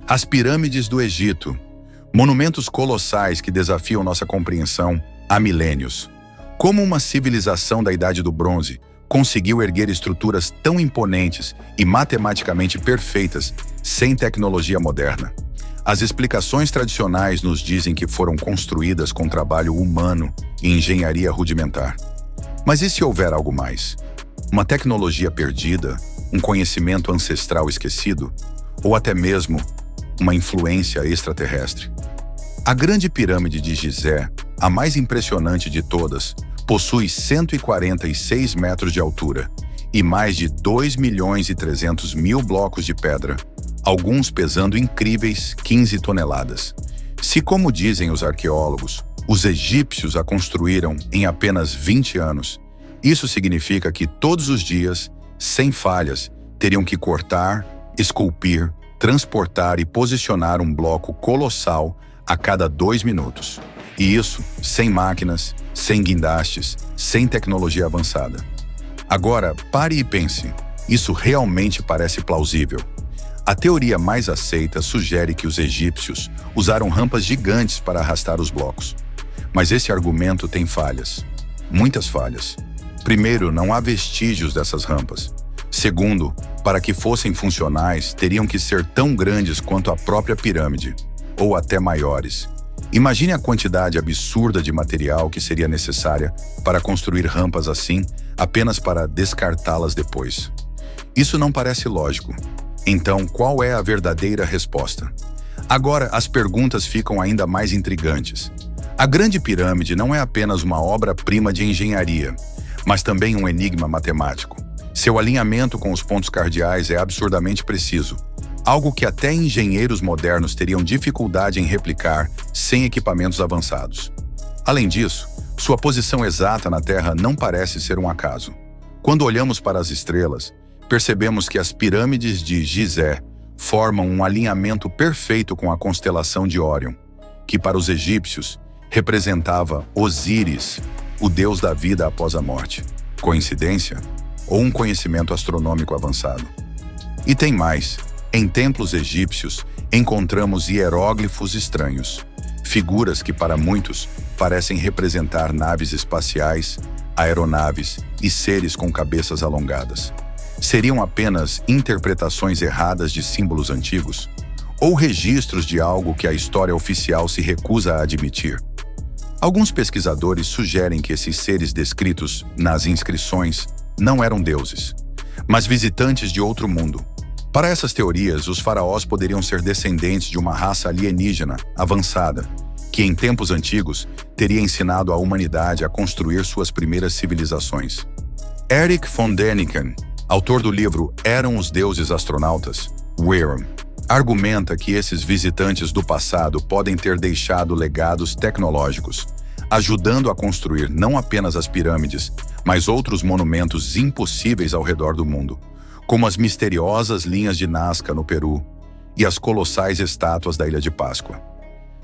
As pirâmides do Egito, monumentos colossais que desafiam nossa compreensão há milênios. Como uma civilização da Idade do Bronze conseguiu erguer estruturas tão imponentes e matematicamente perfeitas sem tecnologia moderna? As explicações tradicionais nos dizem que foram construídas com trabalho humano e engenharia rudimentar. Mas e se houver algo mais? Uma tecnologia perdida, um conhecimento ancestral esquecido, ou até mesmo uma influência extraterrestre? A Grande Pirâmide de Gizé, a mais impressionante de todas, possui 146 metros de altura e mais de 2.300.000 blocos de pedra, alguns pesando incríveis 15 toneladas. Se, como dizem os arqueólogos, os egípcios a construíram em apenas 20 anos, isso significa que todos os dias, sem falhas, teriam que cortar, esculpir, transportar e posicionar um bloco colossal a cada 2 minutos. E isso sem máquinas, sem guindastes, sem tecnologia avançada. Agora, pare e pense, isso realmente parece plausível. A teoria mais aceita sugere que os egípcios usaram rampas gigantes para arrastar os blocos. Mas esse argumento tem falhas, muitas falhas. Primeiro, não há vestígios dessas rampas. Segundo, para que fossem funcionais, teriam que ser tão grandes quanto a própria pirâmide, ou até maiores. Imagine a quantidade absurda de material que seria necessária para construir rampas assim, apenas para descartá-las depois. Isso não parece lógico. Então, qual é a verdadeira resposta? Agora, as perguntas ficam ainda mais intrigantes. A Grande Pirâmide não é apenas uma obra-prima de engenharia, mas também um enigma matemático. Seu alinhamento com os pontos cardeais é absurdamente preciso, algo que até engenheiros modernos teriam dificuldade em replicar sem equipamentos avançados. Além disso, sua posição exata na Terra não parece ser um acaso. Quando olhamos para as estrelas, percebemos que as pirâmides de Gizé formam um alinhamento perfeito com a constelação de Órion, que para os egípcios representava Osíris, o deus da vida após a morte. Coincidência? Ou um conhecimento astronômico avançado? E tem mais. Em templos egípcios, encontramos hieróglifos estranhos, figuras que para muitos parecem representar naves espaciais, aeronaves e seres com cabeças alongadas. Seriam apenas interpretações erradas de símbolos antigos? Ou registros de algo que a história oficial se recusa a admitir? Alguns pesquisadores sugerem que esses seres descritos nas inscrições não eram deuses, mas visitantes de outro mundo. Para essas teorias, os faraós poderiam ser descendentes de uma raça alienígena avançada, que em tempos antigos teria ensinado à humanidade a construir suas primeiras civilizações. Erich von Däniken, autor do livro Eram os Deuses Astronautas, Worm, argumenta que esses visitantes do passado podem ter deixado legados tecnológicos, ajudando a construir não apenas as pirâmides, mas outros monumentos impossíveis ao redor do mundo, como as misteriosas linhas de Nazca no Peru e as colossais estátuas da Ilha de Páscoa.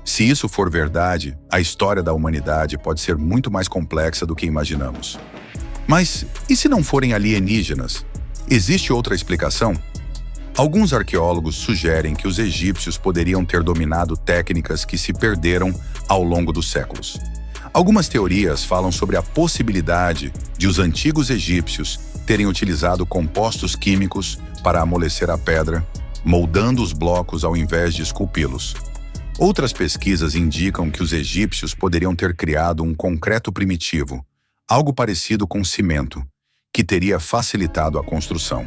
Se isso for verdade, a história da humanidade pode ser muito mais complexa do que imaginamos. Mas e se não forem alienígenas? Existe outra explicação? Alguns arqueólogos sugerem que os egípcios poderiam ter dominado técnicas que se perderam ao longo dos séculos. Algumas teorias falam sobre a possibilidade de os antigos egípcios terem utilizado compostos químicos para amolecer a pedra, moldando os blocos ao invés de esculpi-los. Outras pesquisas indicam que os egípcios poderiam ter criado um concreto primitivo, algo parecido com cimento, que teria facilitado a construção.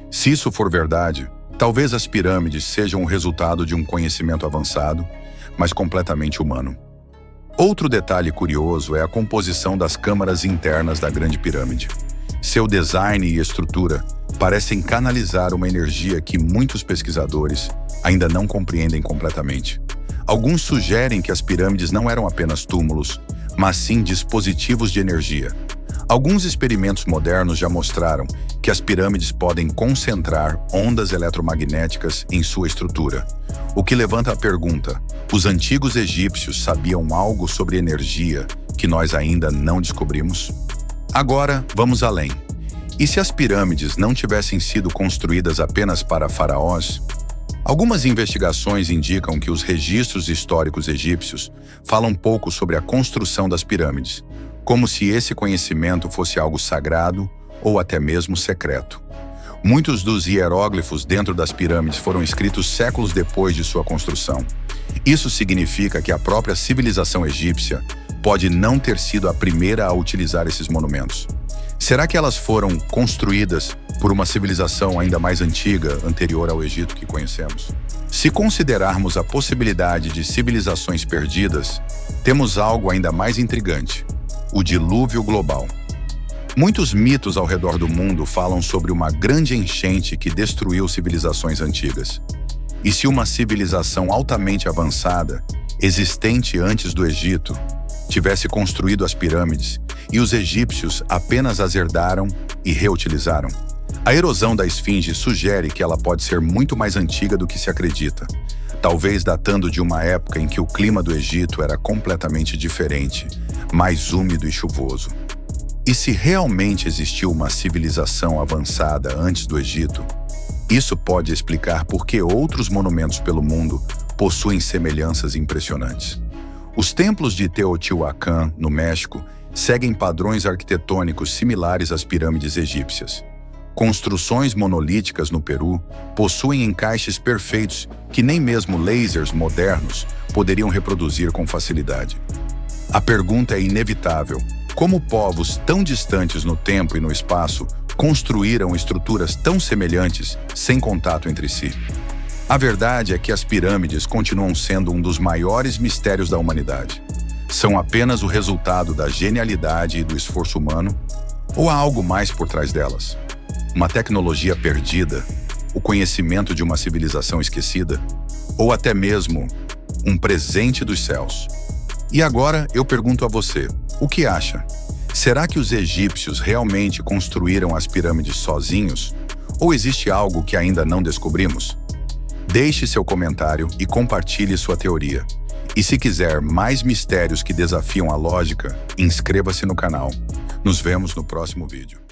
Se isso for verdade, talvez as pirâmides sejam o resultado de um conhecimento avançado, mas completamente humano. Outro detalhe curioso é a composição das câmaras internas da Grande Pirâmide. Seu design e estrutura parecem canalizar uma energia que muitos pesquisadores ainda não compreendem completamente. Alguns sugerem que as pirâmides não eram apenas túmulos, mas sim dispositivos de energia. Alguns experimentos modernos já mostraram que as pirâmides podem concentrar ondas eletromagnéticas em sua estrutura, o que levanta a pergunta: os antigos egípcios sabiam algo sobre energia que nós ainda não descobrimos? Agora, vamos além. E se as pirâmides não tivessem sido construídas apenas para faraós? Algumas investigações indicam que os registros históricos egípcios falam pouco sobre a construção das pirâmides, como se esse conhecimento fosse algo sagrado ou até mesmo secreto. Muitos dos hieróglifos dentro das pirâmides foram escritos séculos depois de sua construção. Isso significa que a própria civilização egípcia pode não ter sido a primeira a utilizar esses monumentos. Será que elas foram construídas por uma civilização ainda mais antiga, anterior ao Egito que conhecemos? Se considerarmos a possibilidade de civilizações perdidas, temos algo ainda mais intrigante: o dilúvio global. Muitos mitos ao redor do mundo falam sobre uma grande enchente que destruiu civilizações antigas. E se uma civilização altamente avançada, existente antes do Egito, tivesse construído as pirâmides e os egípcios apenas as herdaram e reutilizaram? A erosão da esfinge sugere que ela pode ser muito mais antiga do que se acredita, talvez datando de uma época em que o clima do Egito era completamente diferente, mais úmido e chuvoso. E se realmente existiu uma civilização avançada antes do Egito, isso pode explicar por que outros monumentos pelo mundo possuem semelhanças impressionantes. Os templos de Teotihuacan, no México, seguem padrões arquitetônicos similares às pirâmides egípcias. Construções monolíticas no Peru possuem encaixes perfeitos que nem mesmo lasers modernos poderiam reproduzir com facilidade. A pergunta é inevitável: como povos tão distantes no tempo e no espaço construíram estruturas tão semelhantes sem contato entre si? A verdade é que as pirâmides continuam sendo um dos maiores mistérios da humanidade. São apenas o resultado da genialidade e do esforço humano, ou há algo mais por trás delas? Uma tecnologia perdida, o conhecimento de uma civilização esquecida, ou até mesmo um presente dos céus? E agora eu pergunto a você, o que acha? Será que os egípcios realmente construíram as pirâmides sozinhos? Ou existe algo que ainda não descobrimos? Deixe seu comentário e compartilhe sua teoria. E se quiser mais mistérios que desafiam a lógica, inscreva-se no canal. Nos vemos no próximo vídeo.